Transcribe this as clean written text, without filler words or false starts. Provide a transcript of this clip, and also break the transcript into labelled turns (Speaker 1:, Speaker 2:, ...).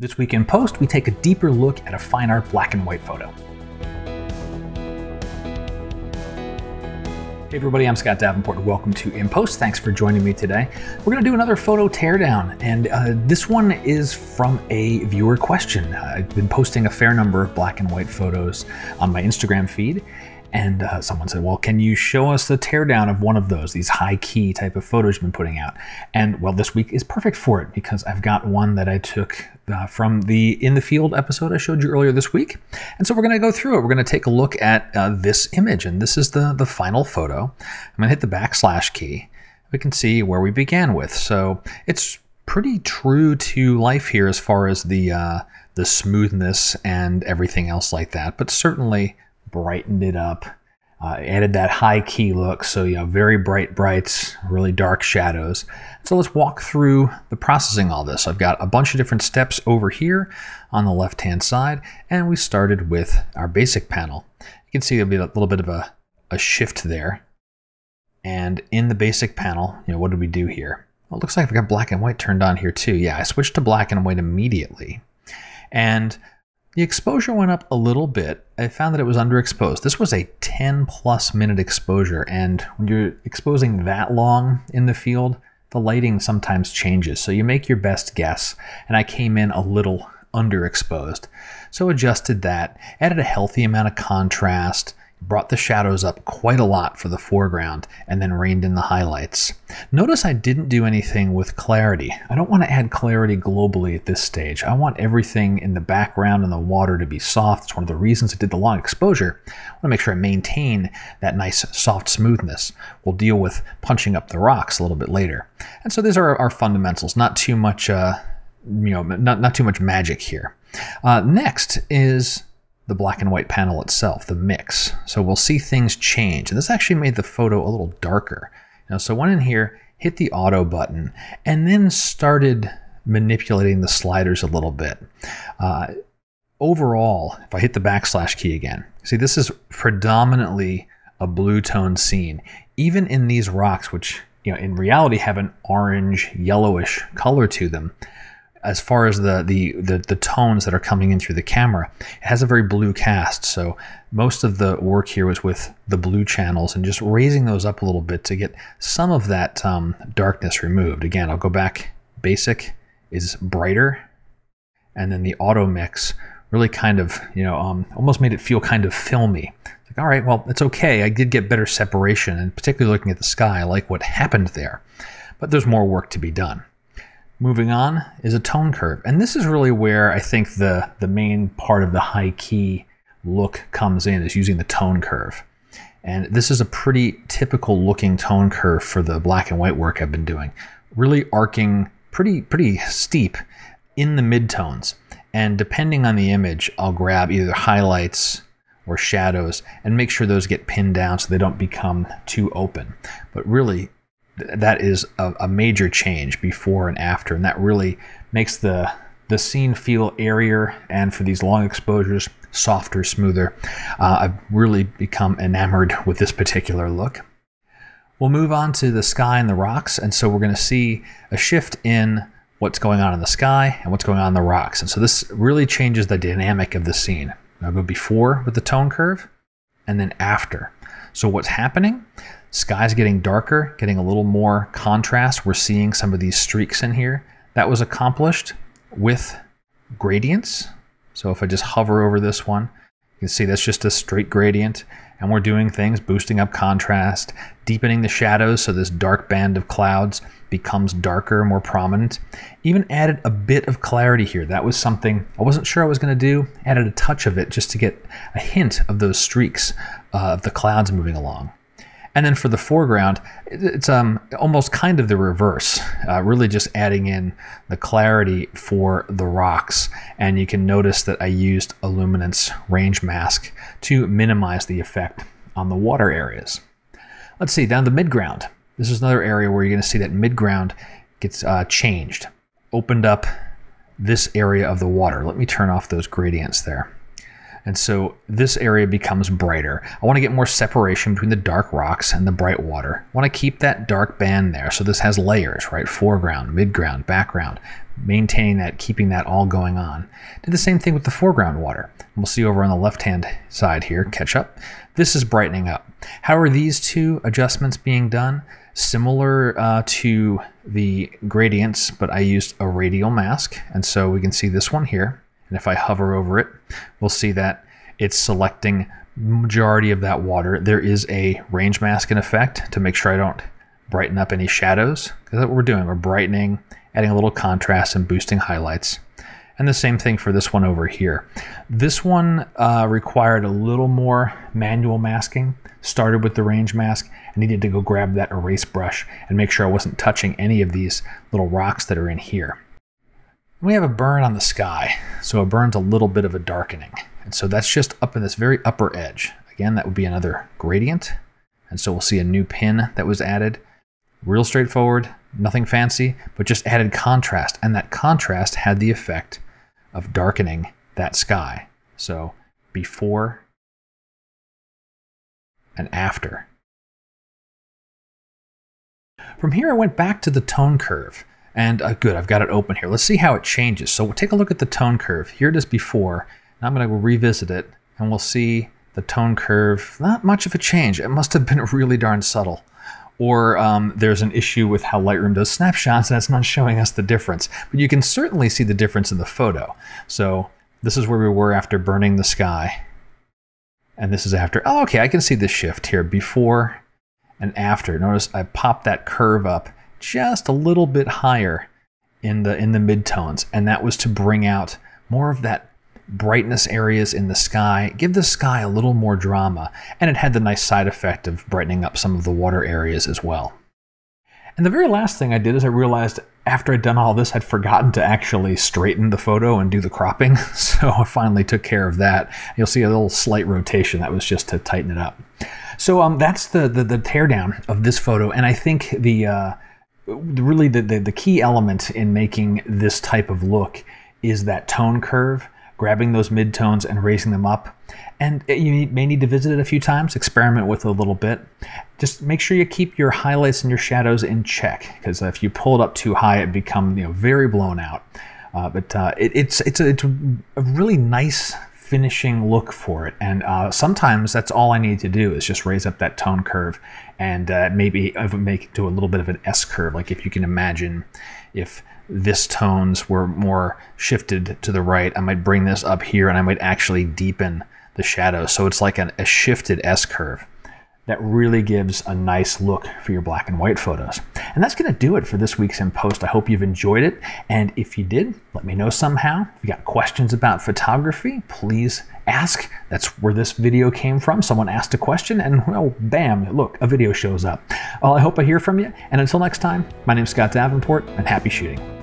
Speaker 1: This week in Post, we take a deeper look at a fine art black and white photo. Hey everybody, I'm Scott Davenport and welcome to In Post. Thanks for joining me today. We're going to do another photo teardown, and this one is from a viewer question. I've been posting a fair number of black and white photos on my Instagram feed, and someone said, well, can you show us the teardown of one of those, these high-key type of photos you've been putting out? And well, this week is perfect for it because I've got one that I took from the In the Field episode I showed you earlier this week. And so we're going to go through it. We're going to take a look at this image, and this is the final photo. I'm going to hit the backslash key. We can see where we began with. So it's pretty true to life here as far as the smoothness and everything else like that, but certainly brightened it up, added that high key look. So, you know, very bright brights, really dark shadows. So let's walk through the processing of all this. I've got a bunch of different steps over here on the left-hand side, and we started with our basic panel. You can see there'll be a little bit of a shift there. And in the basic panel, you know, what did we do here? Well, it looks like we got black and white turned on here too. Yeah, I switched to black and white immediately. And the exposure went up a little bit. I found that it was underexposed. This was a 10+ minute exposure, and when you're exposing that long in the field, the lighting sometimes changes. So you make your best guess, and I came in a little underexposed. So adjusted that, added a healthy amount of contrast, brought the shadows up quite a lot for the foreground, and then reined in the highlights. Notice I didn't do anything with clarity. I don't want to add clarity globally at this stage. I want everything in the background and the water to be soft. It's one of the reasons I did the long exposure. I want to make sure I maintain that nice soft smoothness. We'll deal with punching up the rocks a little bit later. And so these are our fundamentals. Not too much, not too much magic here. Next is the black and white panel itself, the mix. So we'll see things change. And this actually made the photo a little darker. So went in here, hit the auto button, and then started manipulating the sliders a little bit. Overall, if I hit the backslash key again, see this is predominantly a blue tone scene. Even in these rocks, which in reality have an orange, yellowish color to them, as far as the tones that are coming in through the camera, it has a very blue cast. So most of the work here was with the blue channels and just raising those up a little bit to get some of that darkness removed. Again, I'll go back. Basic is brighter, and then the auto mix really kind of, almost made it feel kind of filmy. It's like, all right, well, it's okay. I did get better separation, and particularly looking at the sky, I like what happened there. But there's more work to be done. Moving on is a tone curve. And this is really where I think the main part of the high key look comes in, is using the tone curve. And this is a pretty typical looking tone curve for the black and white work I've been doing. Really arcing pretty steep in the midtones. And depending on the image, I'll grab either highlights or shadows and make sure those get pinned down so they don't become too open. But really, that is a major change before and after, and that really makes the scene feel airier, and for these long exposures, softer, smoother. I've really become enamored with this particular look. We'll move on to the sky and the rocks, and so we're going to see a shift in what's going on in the sky and what's going on in the rocks. And so this really changes the dynamic of the scene. I'll go before with the tone curve, and then after. So what's happening? Sky's getting darker, getting a little more contrast. We're seeing some of these streaks in here. That was accomplished with gradients. So if I just hover over this one, you can see that's just a straight gradient. And we're doing things, boosting up contrast, deepening the shadows so this dark band of clouds becomes darker, more prominent. Even added a bit of clarity here. That was something I wasn't sure I was going to do. Added a touch of it just to get a hint of those streaks of the clouds moving along. And then for the foreground, it's almost kind of the reverse, really just adding in the clarity for the rocks. And you can notice that I used a luminance range mask to minimize the effect on the water areas. Let's see, down the midground. This is another area where you're going to see that midground gets changed, opened up this area of the water. Let me turn off those gradients there. And so this area becomes brighter. I want to get more separation between the dark rocks and the bright water. I want to keep that dark band there. So this has layers, right? Foreground, midground, background, maintaining that, keeping that all going on. Did the same thing with the foreground water. We'll see over on the left-hand side here, catch up. This is brightening up. How are these two adjustments being done? Similar to the gradients, but I used a radial mask. And so we can see this one here. And if I hover over it, we'll see that it's selecting majority of that water. There is a range mask in effect to make sure I don't brighten up any shadows. Because that's what we're doing. We're brightening, adding a little contrast and boosting highlights. And the same thing for this one over here. This one required a little more manual masking. Started with the range mask. I needed to go grab that erase brush and make sure I wasn't touching any of these little rocks that are in here. We have a burn on the sky, so it burns a little bit of a darkening. And so that's just up in this very upper edge. Again, that would be another gradient. And so we'll see a new pin that was added. Real straightforward, nothing fancy, but just added contrast. And that contrast had the effect of darkening that sky. So before and after. From here, I went back to the tone curve. And good, I've got it open here. Let's see how it changes. So we'll take a look at the tone curve. Here it is before. Now I'm going to revisit it, and we'll see the tone curve. Not much of a change. It must have been really darn subtle. Or there's an issue with how Lightroom does snapshots, and it's not showing us the difference. But you can certainly see the difference in the photo. So this is where we were after burning the sky. And this is after. Oh, okay, I can see the shift here, before and after. Notice I popped that curve up just a little bit higher in the midtones, and that was to bring out more of that brightness areas in the sky, give the sky a little more drama, and it had the nice side effect of brightening up some of the water areas as well. And the very last thing I did is I realized after I'd done all this, I'd forgotten to actually straighten the photo and do the cropping, so I finally took care of that. You'll see a little slight rotation. That was just to tighten it up. So that's the teardown of this photo, and I think really the key element in making this type of look is that tone curve, grabbing those midtones and raising them up. And you may need to visit it a few times, experiment with it a little bit. Just make sure you keep your highlights and your shadows in check, because if you pull it up too high, it becomes very blown out. It's a really nice finishing look for it, and sometimes that's all I need to do is just raise up that tone curve and maybe make it to a little bit of an S curve. Like if you can imagine, if this tones were more shifted to the right, I might bring this up here and I might actually deepen the shadow, so it's like a shifted S curve. That really gives a nice look for your black and white photos. And that's going to do it for this week's In Post. I hope you've enjoyed it. And if you did, let me know somehow. If you got questions about photography, please ask. That's where this video came from. Someone asked a question and, well, bam, look, a video shows up. Well, I hope I hear from you. And until next time, my name's Scott Davenport, and happy shooting.